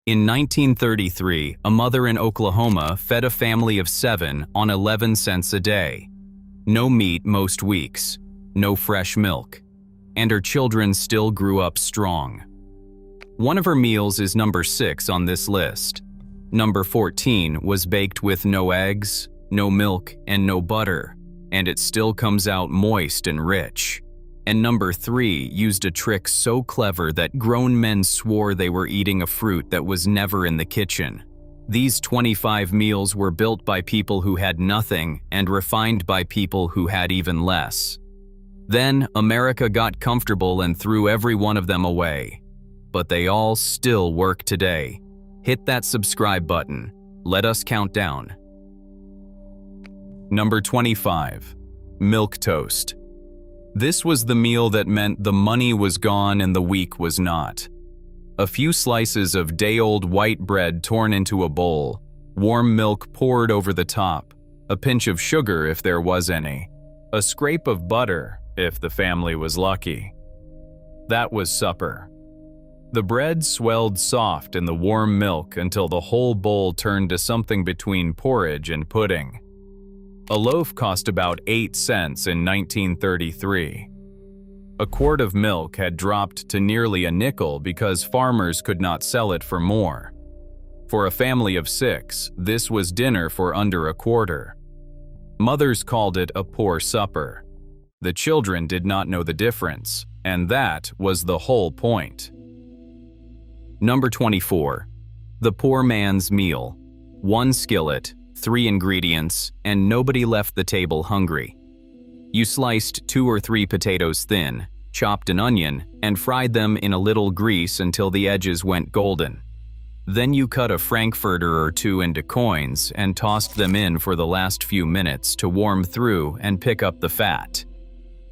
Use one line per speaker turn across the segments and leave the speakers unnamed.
In 1933, a mother in Oklahoma fed a family of 7 on 11 cents a day. No meat most weeks, no fresh milk, and her children still grew up strong. One of her meals is number 6 on this list. Number 14 was baked with no eggs, no milk, and no butter, and it still comes out moist and rich. And number 3 used a trick so clever that grown men swore they were eating a fruit that was never in the kitchen. These 25 meals were built by people who had nothing and refined by people who had even less. Then America got comfortable and threw every one of them away. But they all still work today. Hit that subscribe button. Let us count down. Number 25. Milk toast. This was the meal that meant the money was gone and the week was not. A few slices of day-old white bread torn into a bowl, warm milk poured over the top, a pinch of sugar if there was any, a scrape of butter if the family was lucky. That was supper. The bread swelled soft in the warm milk until the whole bowl turned to something between porridge and pudding. A loaf cost about 8 cents in 1933. A quart of milk had dropped to nearly a nickel because farmers could not sell it for more. For a family of 6, this was dinner for under a quarter. Mothers called it a poor supper. The children did not know the difference, and that was the whole point. Number 24. The poor man's meal. 1 skillet, 3 ingredients, and nobody left the table hungry. You sliced 2 or 3 potatoes thin, chopped an onion, and fried them in a little grease until the edges went golden. Then you cut a frankfurter or 2 into coins and tossed them in for the last few minutes to warm through and pick up the fat.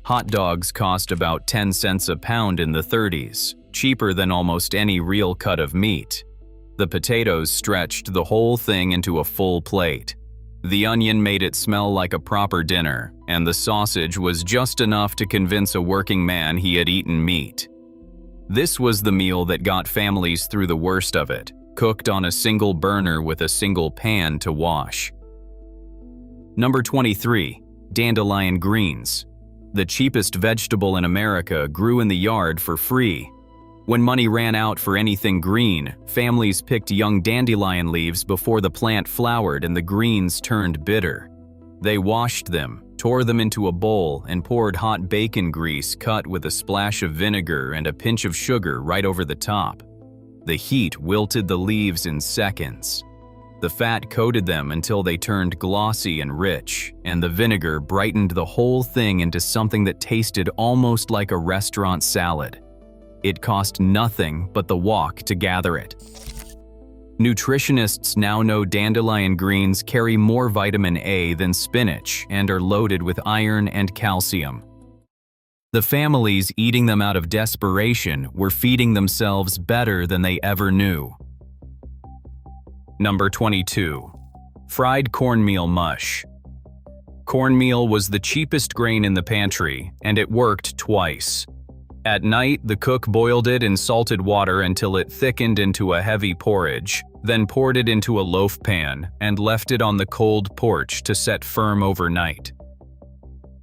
Hot dogs cost about 10 cents a pound in the 30s, cheaper than almost any real cut of meat. The potatoes stretched the whole thing into a full plate. The onion made it smell like a proper dinner, and the sausage was just enough to convince a working man he had eaten meat. This was the meal that got families through the worst of it, cooked on a single burner with a single pan to wash. Number 23. Dandelion greens. The cheapest vegetable in America grew in the yard for free. When money ran out for anything green, families picked young dandelion leaves before the plant flowered and the greens turned bitter. They washed them, tore them into a bowl, and poured hot bacon grease cut with a splash of vinegar and a pinch of sugar right over the top. The heat wilted the leaves in seconds. The fat coated them until they turned glossy and rich, and the vinegar brightened the whole thing into something that tasted almost like a restaurant salad. It cost nothing but the walk to gather it. Nutritionists now know dandelion greens carry more vitamin A than spinach and are loaded with iron and calcium. The families eating them out of desperation were feeding themselves better than they ever knew. Number 22. Fried cornmeal mush. Cornmeal was the cheapest grain in the pantry, and it worked twice. At night, the cook boiled it in salted water until it thickened into a heavy porridge, then poured it into a loaf pan and left it on the cold porch to set firm overnight.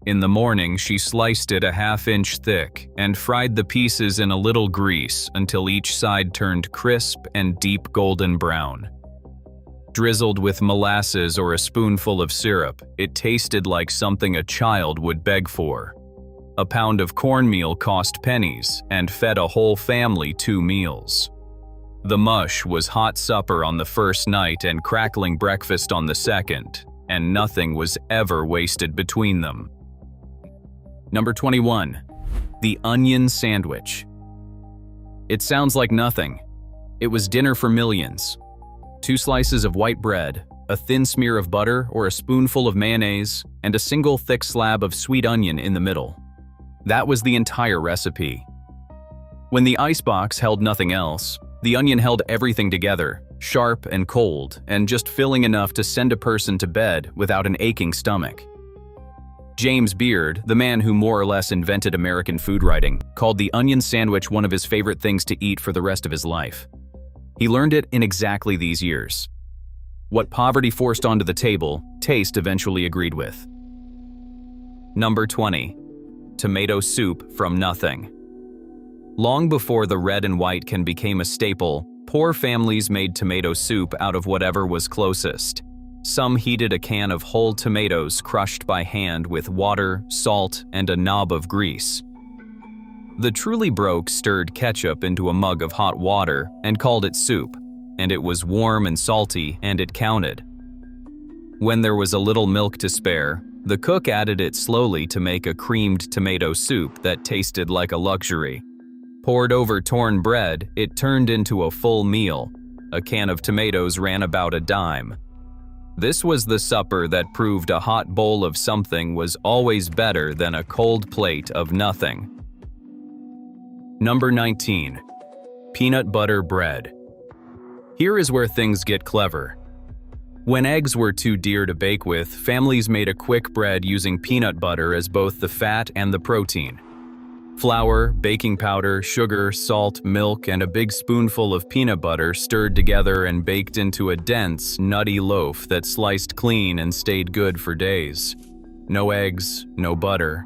In the morning, she sliced it a half-inch thick and fried the pieces in a little grease until each side turned crisp and deep golden brown. Drizzled with molasses or a spoonful of syrup, it tasted like something a child would beg for. A pound of cornmeal cost pennies and fed a whole family 2 meals. The mush was hot supper on the first night and crackling breakfast on the second, and nothing was ever wasted between them. Number 21. The onion sandwich. It sounds like nothing. It was dinner for millions. 2 slices of white bread, a thin smear of butter or a spoonful of mayonnaise, and a single thick slab of sweet onion in the middle. That was the entire recipe. When the icebox held nothing else, the onion held everything together, sharp and cold, and just filling enough to send a person to bed without an aching stomach. James Beard, the man who more or less invented American food writing, called the onion sandwich one of his favorite things to eat for the rest of his life. He learned it in exactly these years. What poverty forced onto the table, taste eventually agreed with. Number 20. Tomato soup from nothing. Long before the red and white can became a staple, poor families made tomato soup out of whatever was closest. Some heated a can of whole tomatoes crushed by hand with water, salt, and a knob of grease. The truly broke stirred ketchup into a mug of hot water and called it soup, and it was warm and salty, and it counted. When there was a little milk to spare, the cook added it slowly to make a creamed tomato soup that tasted like a luxury. Poured over torn bread, it turned into a full meal. A can of tomatoes ran about a dime. This was the supper that proved a hot bowl of something was always better than a cold plate of nothing. Number 19. Peanut butter bread. Here is where things get clever. When eggs were too dear to bake with, families made a quick bread using peanut butter as both the fat and the protein. Flour, baking powder, sugar, salt, milk, and a big spoonful of peanut butter stirred together and baked into a dense, nutty loaf that sliced clean and stayed good for days. No eggs, no butter.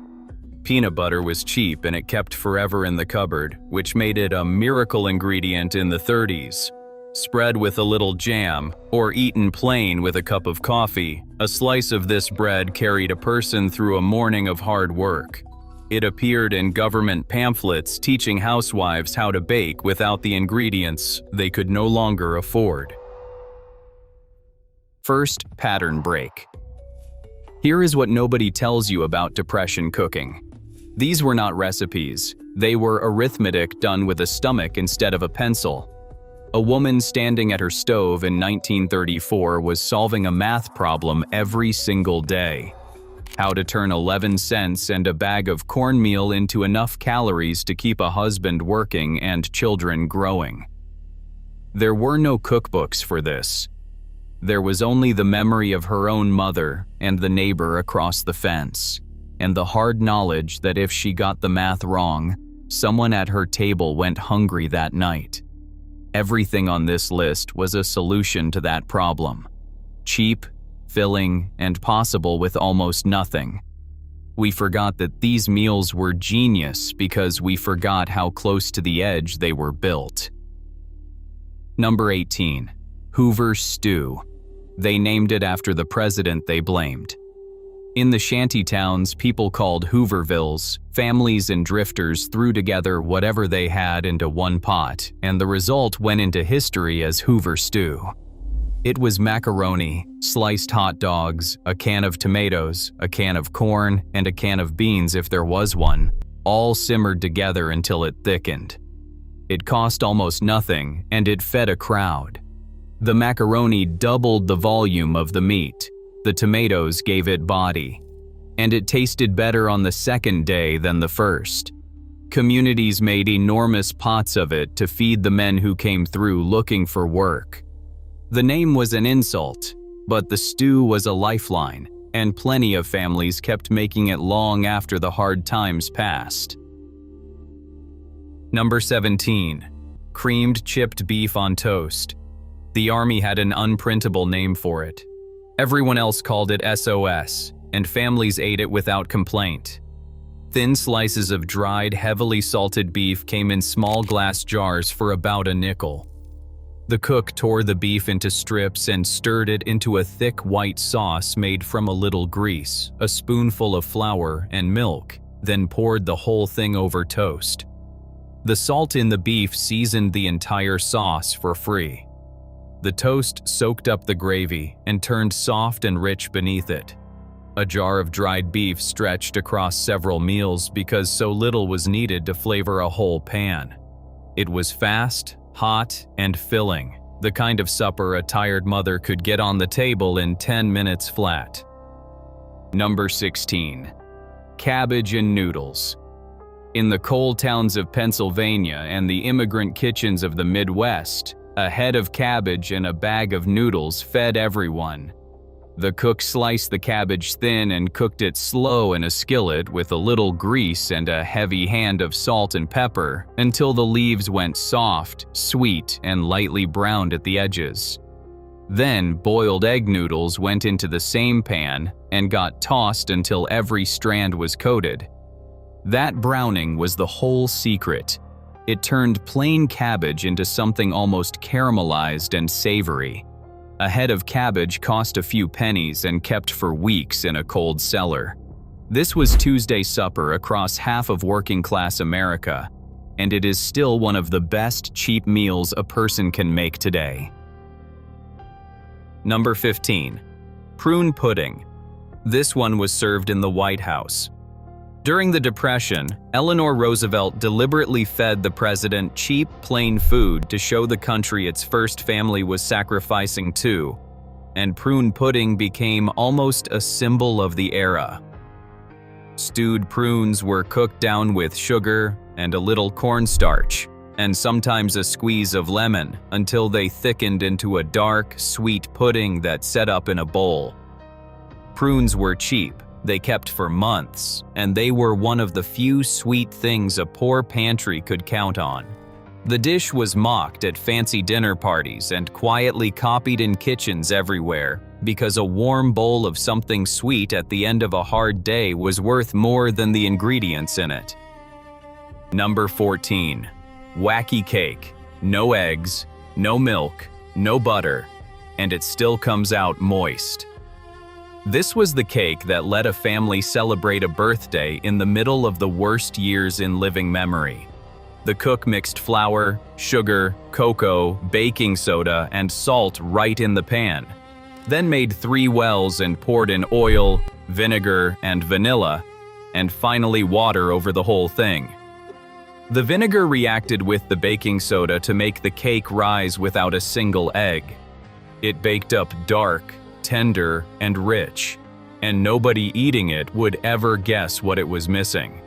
Peanut butter was cheap and it kept forever in the cupboard, which made it a miracle ingredient in the 30s. Spread with a little jam, or eaten plain with a cup of coffee, a slice of this bread carried a person through a morning of hard work. It appeared in government pamphlets teaching housewives how to bake without the ingredients they could no longer afford. First, pattern break. Here is what nobody tells you about Depression cooking. These were not recipes. They were arithmetic done with a stomach instead of a pencil. A woman standing at her stove in 1934 was solving a math problem every single day. How to turn 11 cents and a bag of cornmeal into enough calories to keep a husband working and children growing. There were no cookbooks for this. There was only the memory of her own mother and the neighbor across the fence, and the hard knowledge that if she got the math wrong, someone at her table went hungry that night. Everything on this list was a solution to that problem. Cheap, filling, and possible with almost nothing. We forgot that these meals were genius because we forgot how close to the edge they were built. Number 18. Hoover stew. They named it after the president they blamed. In the shanty towns people called Hoovervilles, families and drifters threw together whatever they had into one pot, and the result went into history as Hoover stew. It was macaroni, sliced hot dogs, a can of tomatoes, a can of corn, and a can of beans if there was one, all simmered together until it thickened. It cost almost nothing, and it fed a crowd. The macaroni doubled the volume of the meat. The tomatoes gave it body. And it tasted better on the second day than the first. Communities made enormous pots of it to feed the men who came through looking for work. The name was an insult, but the stew was a lifeline, and plenty of families kept making it long after the hard times passed. Number 17. Creamed chipped beef on toast. The army had an unprintable name for it. Everyone else called it SOS, and families ate it without complaint. Thin slices of dried, heavily salted beef came in small glass jars for about a nickel. The cook tore the beef into strips and stirred it into a thick white sauce made from a little grease, a spoonful of flour, and milk, then poured the whole thing over toast. The salt in the beef seasoned the entire sauce for free. The toast soaked up the gravy and turned soft and rich beneath it. A jar of dried beef stretched across several meals because so little was needed to flavor a whole pan. It was fast, hot, and filling, the kind of supper a tired mother could get on the table in 10 minutes flat. Number 16. Cabbage and noodles. In the coal towns of Pennsylvania and the immigrant kitchens of the Midwest, a head of cabbage and a bag of noodles fed everyone. The cook sliced the cabbage thin and cooked it slow in a skillet with a little grease and a heavy hand of salt and pepper until the leaves went soft, sweet, and lightly browned at the edges. Then boiled egg noodles went into the same pan and got tossed until every strand was coated. That browning was the whole secret. It turned plain cabbage into something almost caramelized and savory. A head of cabbage cost a few pennies and kept for weeks in a cold cellar. This was Tuesday supper across half of working-class America, and it is still one of the best cheap meals a person can make today. Number 15. Prune pudding. This one was served in the White House. During the Depression, Eleanor Roosevelt deliberately fed the president cheap, plain food to show the country its first family was sacrificing too, and prune pudding became almost a symbol of the era. Stewed prunes were cooked down with sugar and a little cornstarch, and sometimes a squeeze of lemon until they thickened into a dark, sweet pudding that set up in a bowl. Prunes were cheap. They kept for months, and they were one of the few sweet things a poor pantry could count on. The dish was mocked at fancy dinner parties and quietly copied in kitchens everywhere because a warm bowl of something sweet at the end of a hard day was worth more than the ingredients in it. Number 14. Wacky cake. No eggs, no milk, no butter, and it still comes out moist. This was the cake that let a family celebrate a birthday in the middle of the worst years in living memory. The cook mixed flour, sugar, cocoa, baking soda, and salt right in the pan, then made 3 wells and poured in oil, vinegar, and vanilla, and finally water over the whole thing. The vinegar reacted with the baking soda to make the cake rise without a single egg. It baked up dark, tender, and rich, and nobody eating it would ever guess what it was missing.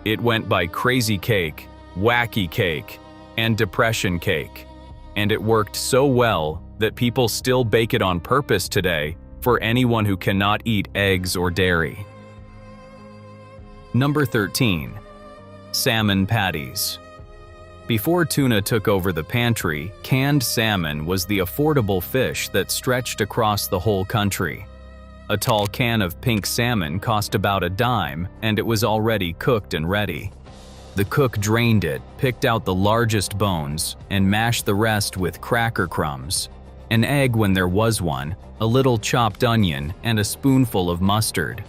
It went by crazy cake, wacky cake, and depression cake, and it worked so well that people still bake it on purpose today for anyone who cannot eat eggs or dairy. Number 13. Salmon patties. Before tuna took over the pantry, canned salmon was the affordable fish that stretched across the whole country. A tall can of pink salmon cost about a dime, and it was already cooked and ready. The cook drained it, picked out the largest bones, and mashed the rest with cracker crumbs, an egg when there was one, a little chopped onion, and a spoonful of mustard.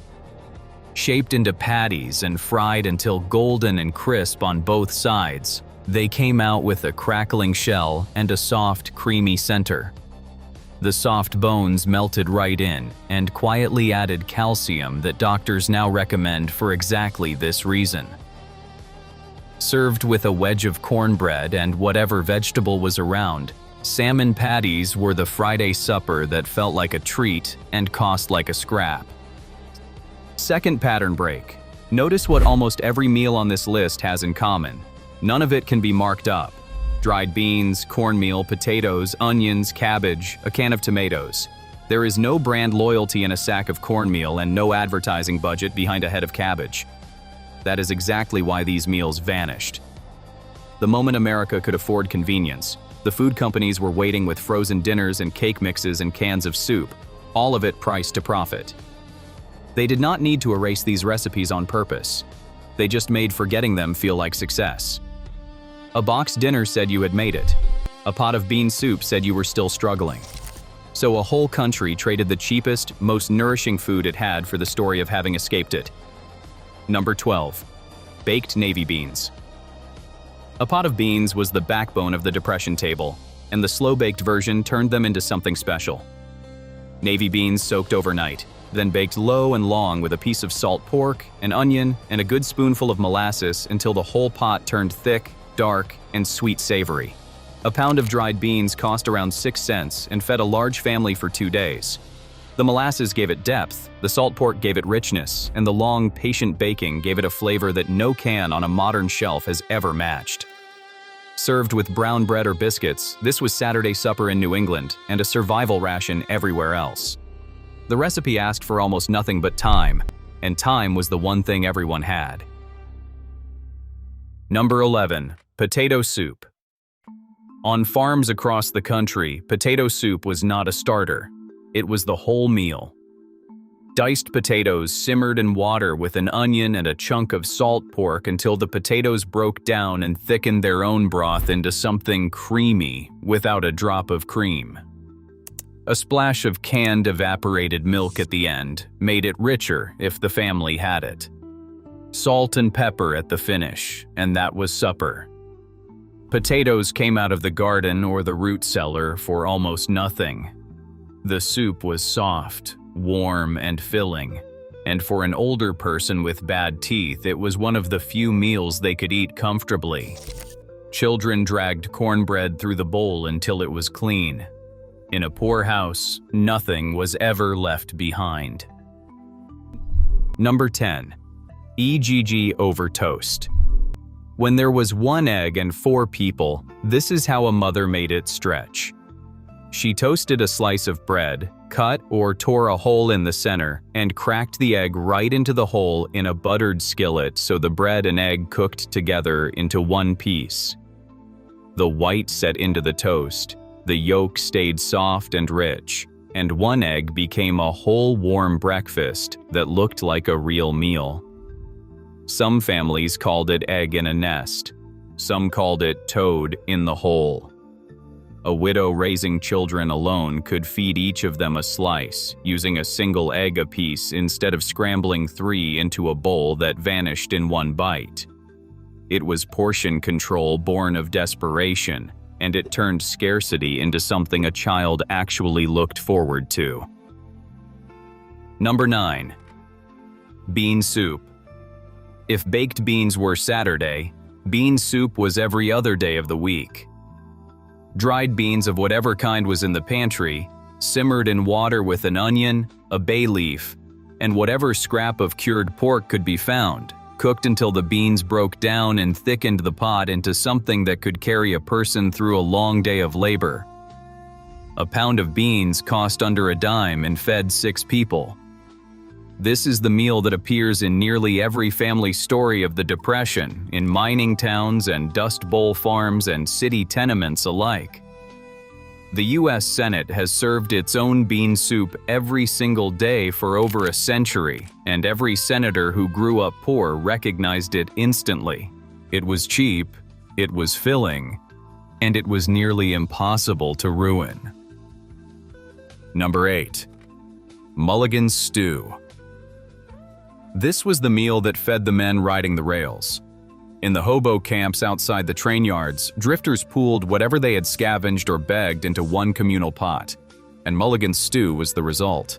Shaped into patties and fried until golden and crisp on both sides, they came out with a crackling shell and a soft, creamy center. The soft bones melted right in and quietly added calcium that doctors now recommend for exactly this reason. Served with a wedge of cornbread and whatever vegetable was around, salmon patties were the Friday supper that felt like a treat and cost like a scrap. Second pattern break. Notice what almost every meal on this list has in common. None of it can be marked up. Dried beans, cornmeal, potatoes, onions, cabbage, a can of tomatoes. There is no brand loyalty in a sack of cornmeal and no advertising budget behind a head of cabbage. That is exactly why these meals vanished. The moment America could afford convenience, the food companies were waiting with frozen dinners and cake mixes and cans of soup, all of it priced to profit. They did not need to erase these recipes on purpose. They just made forgetting them feel like success. A boxed dinner said you had made it. A pot of bean soup said you were still struggling. So a whole country traded the cheapest, most nourishing food it had for the story of having escaped it. Number 12. Baked navy beans. A pot of beans was the backbone of the Depression table, and the slow-baked version turned them into something special. Navy beans soaked overnight, then baked low and long with a piece of salt pork, an onion, and a good spoonful of molasses until the whole pot turned thick, dark, and sweet savory. A pound of dried beans cost around 6 cents and fed a large family for 2 days. The molasses gave it depth, the salt pork gave it richness, and the long, patient baking gave it a flavor that no can on a modern shelf has ever matched. Served with brown bread or biscuits, this was Saturday supper in New England and a survival ration everywhere else. The recipe asked for almost nothing but time, and time was the one thing everyone had. Number 11. Potato soup. On farms across the country, potato soup was not a starter. It was the whole meal. Diced potatoes simmered in water with an onion and a chunk of salt pork until the potatoes broke down and thickened their own broth into something creamy without a drop of cream. A splash of canned evaporated milk at the end made it richer if the family had it. Salt and pepper at the finish, and that was supper. Potatoes came out of the garden or the root cellar for almost nothing. The soup was soft, warm, and filling, and for an older person with bad teeth, it was one of the few meals they could eat comfortably. Children dragged cornbread through the bowl until it was clean. In a poor house, nothing was ever left behind. Number 10. EGG over toast. When there was 1 egg and 4 people, this is how a mother made it stretch. She toasted a slice of bread, cut or tore a hole in the center, and cracked the egg right into the hole in a buttered skillet so the bread and egg cooked together into one piece. The white set into the toast, the yolk stayed soft and rich, and 1 egg became a whole warm breakfast that looked like a real meal. Some families called it egg in a nest. Some called it toad in the hole. A widow raising children alone could feed each of them a slice, using a single egg apiece instead of scrambling 3 into a bowl that vanished in 1 bite. It was portion control born of desperation, and it turned scarcity into something a child actually looked forward to. Number 9. Bean soup. If baked beans were Saturday, bean soup was every other day of the week. Dried beans of whatever kind was in the pantry, simmered in water with an onion, a bay leaf, and whatever scrap of cured pork could be found, cooked until the beans broke down and thickened the pot into something that could carry a person through a long day of labor. A pound of beans cost under a dime and fed 6 people. This is the meal that appears in nearly every family story of the Depression, in mining towns and Dust Bowl farms and city tenements alike. The U.S. Senate has served its own bean soup every single day for over a century, and every senator who grew up poor recognized it instantly. It was cheap, it was filling, and it was nearly impossible to ruin. Number 8. Mulligan's stew. This was the meal that fed the men riding the rails. In the hobo camps outside the train yards, drifters pooled whatever they had scavenged or begged into one communal pot, and Mulligan's stew was the result.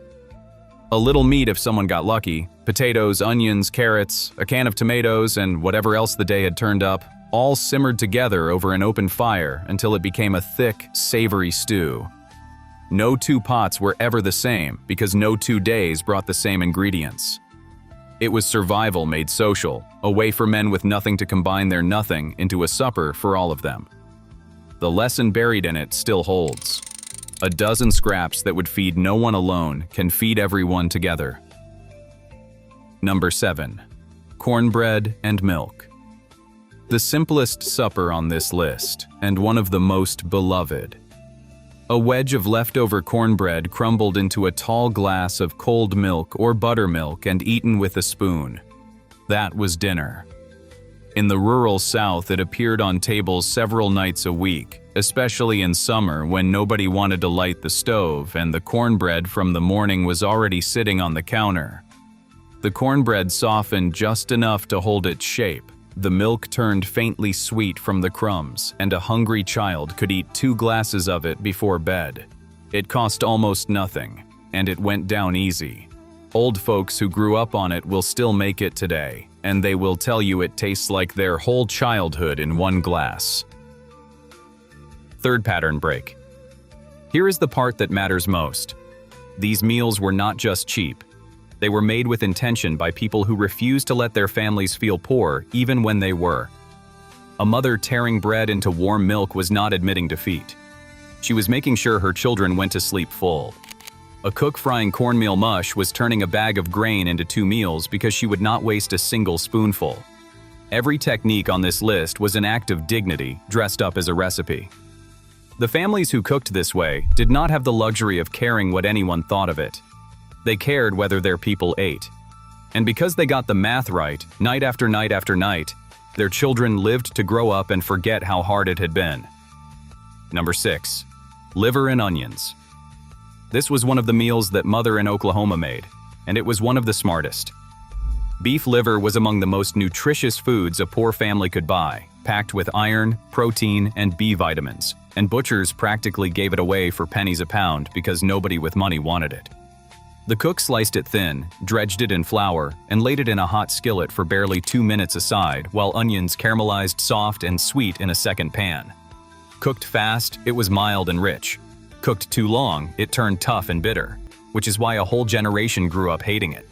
A little meat if someone got lucky, potatoes, onions, carrots, a can of tomatoes, and whatever else the day had turned up, all simmered together over an open fire until it became a thick, savory stew. No 2 pots were ever the same because no 2 days brought the same ingredients. It was survival made social, a way for men with nothing to combine their nothing into a supper for all of them. The lesson buried in it still holds. A dozen scraps that would feed no one alone can feed everyone together. Number 7. Cornbread and milk. The simplest supper on this list, and one of the most beloved. A wedge of leftover cornbread crumbled into a tall glass of cold milk or buttermilk and eaten with a spoon. That was dinner. In the rural South, it appeared on tables several nights a week, especially in summer when nobody wanted to light the stove and the cornbread from the morning was already sitting on the counter. The cornbread softened just enough to hold its shape. The milk turned faintly sweet from the crumbs, and a hungry child could eat 2 glasses of it before bed. It cost almost nothing, and it went down easy. Old folks who grew up on it will still make it today, and they will tell you it tastes like their whole childhood in 1 glass. Third pattern break. Here is the part that matters most. These meals were not just cheap. They were made with intention by people who refused to let their families feel poor even when they were. A mother tearing bread into warm milk was not admitting defeat. She was making sure her children went to sleep full. A cook frying cornmeal mush was turning a bag of grain into 2 meals because she would not waste a single spoonful. Every technique on this list was an act of dignity dressed up as a recipe. The families who cooked this way did not have the luxury of caring what anyone thought of it. They cared whether their people ate. And because they got the math right, night after night after night, their children lived to grow up and forget how hard it had been. Number 6. Liver and onions. This was one of the meals that Mother in Oklahoma made, and it was one of the smartest. Beef liver was among the most nutritious foods a poor family could buy, packed with iron, protein, and B vitamins, and butchers practically gave it away for pennies a pound because nobody with money wanted it. The cook sliced it thin, dredged it in flour, and laid it in a hot skillet for barely 2 minutes aside while onions caramelized soft and sweet in a second pan. Cooked fast, it was mild and rich. Cooked too long, it turned tough and bitter, which is why a whole generation grew up hating it.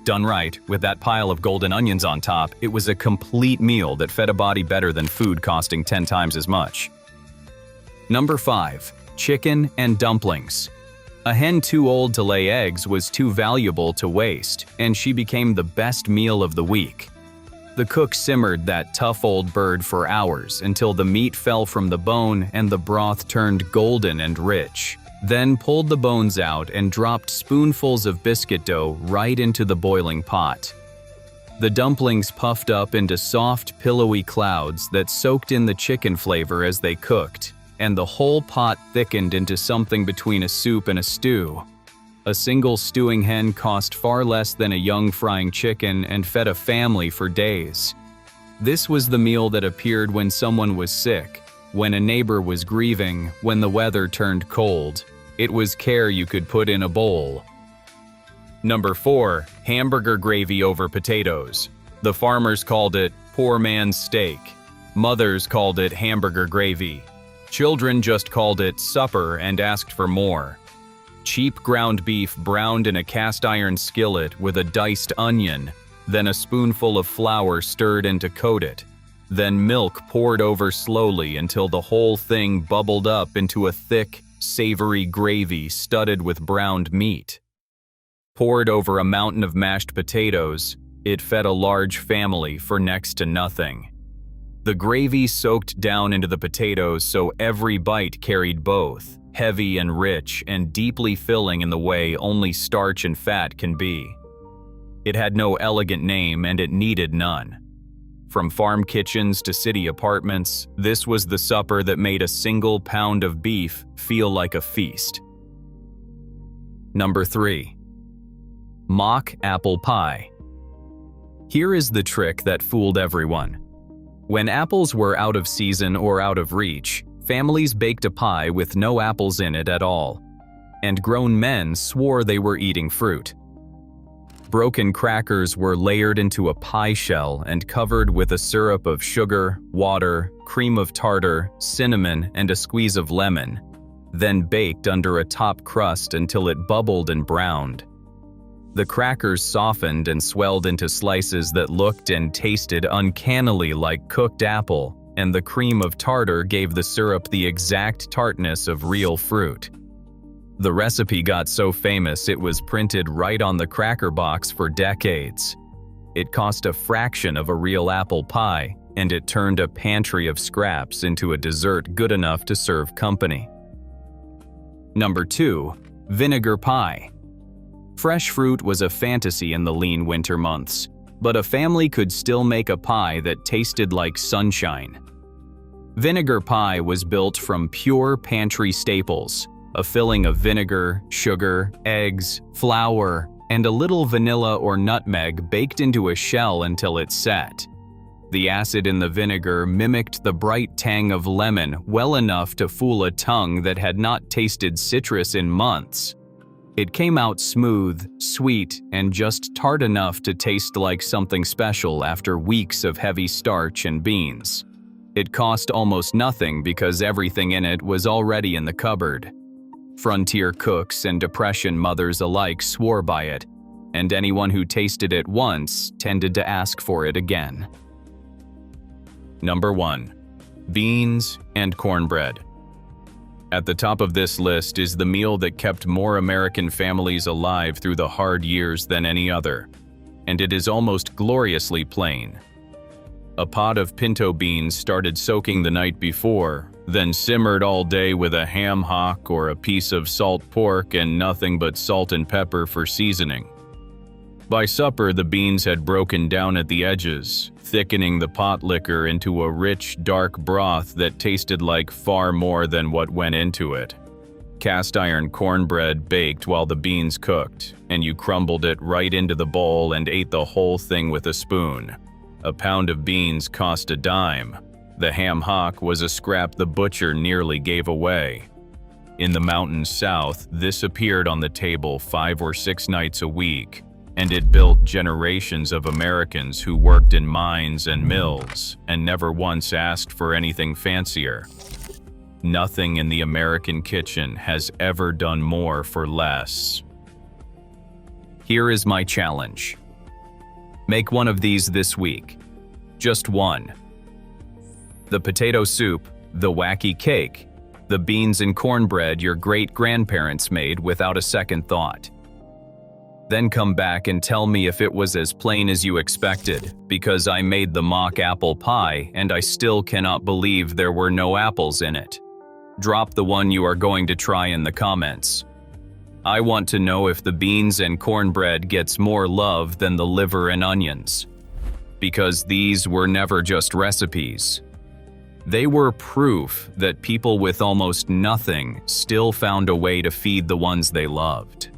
Done right, with that pile of golden onions on top, it was a complete meal that fed a body better than food costing 10 times as much. Number 5. Chicken and dumplings. A hen too old to lay eggs was too valuable to waste, and she became the best meal of the week. The cook simmered that tough old bird for hours until the meat fell from the bone and the broth turned golden and rich. Then pulled the bones out and dropped spoonfuls of biscuit dough right into the boiling pot. The dumplings puffed up into soft, pillowy clouds that soaked in the chicken flavor as they cooked, and the whole pot thickened into something between a soup and a stew. A single stewing hen cost far less than a young frying chicken and fed a family for days. This was the meal that appeared when someone was sick, when a neighbor was grieving, when the weather turned cold. It was care you could put in a bowl. Number 4. Hamburger gravy over potatoes. The farmers called it poor man's steak. Mothers called it hamburger gravy. Children just called it supper and asked for more. Cheap ground beef browned in a cast iron skillet with a diced onion, then a spoonful of flour stirred in to coat it, then milk poured over slowly until the whole thing bubbled up into a thick, savory gravy studded with browned meat. Poured over a mountain of mashed potatoes, it fed a large family for next to nothing. The gravy soaked down into the potatoes so every bite carried both, heavy and rich and deeply filling in the way only starch and fat can be. It had no elegant name and it needed none. From farm kitchens to city apartments, this was the supper that made a single pound of beef feel like a feast. Number 3. Mock apple pie. Here is the trick that fooled everyone. When apples were out of season or out of reach, families baked a pie with no apples in it at all, and grown men swore they were eating fruit. Broken crackers were layered into a pie shell and covered with a syrup of sugar, water, cream of tartar, cinnamon, and a squeeze of lemon, then baked under a top crust until it bubbled and browned. The crackers softened and swelled into slices that looked and tasted uncannily like cooked apple, and the cream of tartar gave the syrup the exact tartness of real fruit. The recipe got so famous it was printed right on the cracker box for decades. It cost a fraction of a real apple pie, and it turned a pantry of scraps into a dessert good enough to serve company. Number 2. Vinegar pie. Fresh fruit was a fantasy in the lean winter months, but a family could still make a pie that tasted like sunshine. Vinegar pie was built from pure pantry staples, a filling of vinegar, sugar, eggs, flour, and a little vanilla or nutmeg baked into a shell until it set. The acid in the vinegar mimicked the bright tang of lemon well enough to fool a tongue that had not tasted citrus in months. It came out smooth, sweet, and just tart enough to taste like something special after weeks of heavy starch and beans. It cost almost nothing because everything in it was already in the cupboard. Frontier cooks and Depression mothers alike swore by it, and anyone who tasted it once tended to ask for it again. Number 1. Beans and cornbread. At the top of this list is the meal that kept more American families alive through the hard years than any other, and it is almost gloriously plain. A pot of pinto beans started soaking the night before, then simmered all day with a ham hock or a piece of salt pork and nothing but salt and pepper for seasoning. By supper, the beans had broken down at the edges, thickening the pot liquor into a rich, dark broth that tasted like far more than what went into it. Cast iron cornbread baked while the beans cooked, and you crumbled it right into the bowl and ate the whole thing with a spoon. A pound of beans cost a dime. The ham hock was a scrap the butcher nearly gave away. In the mountains south, this appeared on the table 5 or 6 nights a week, and it built generations of Americans who worked in mines and mills and never once asked for anything fancier. Nothing in the American kitchen has ever done more for less. Here is my challenge. Make one of these this week. Just one. The potato soup, the wacky cake, the beans and cornbread your great-grandparents made without a second thought. Then come back and tell me if it was as plain as you expected, because I made the mock apple pie and I still cannot believe there were no apples in it. Drop the one you are going to try in the comments. I want to know if the beans and cornbread gets more love than the liver and onions. Because these were never just recipes. They were proof that people with almost nothing still found a way to feed the ones they loved.